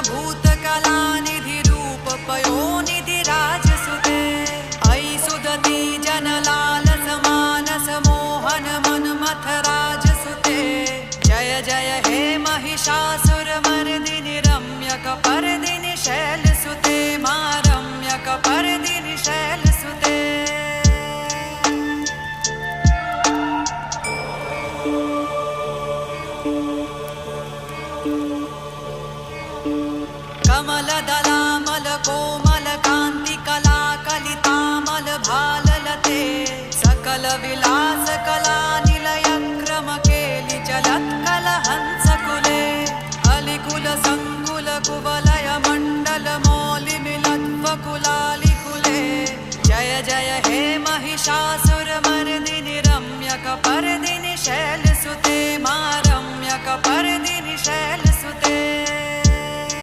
भूतकलानिधि रूप पयोनिधि राजसुते अयि सुदती जनलालस मानस मोहन मन्मथ राजसुते जय जय हे महिषासुरमर्दिनि रम्यकपर्दिनि शैलसुते मा रम्यकपर्दिनि शैलसुते कमलदलामल कोमल कांति कला कलितामल भाललते सकल विलास कला निलय क्रम केलि चलत् कलहंस कुले अलिकुल संग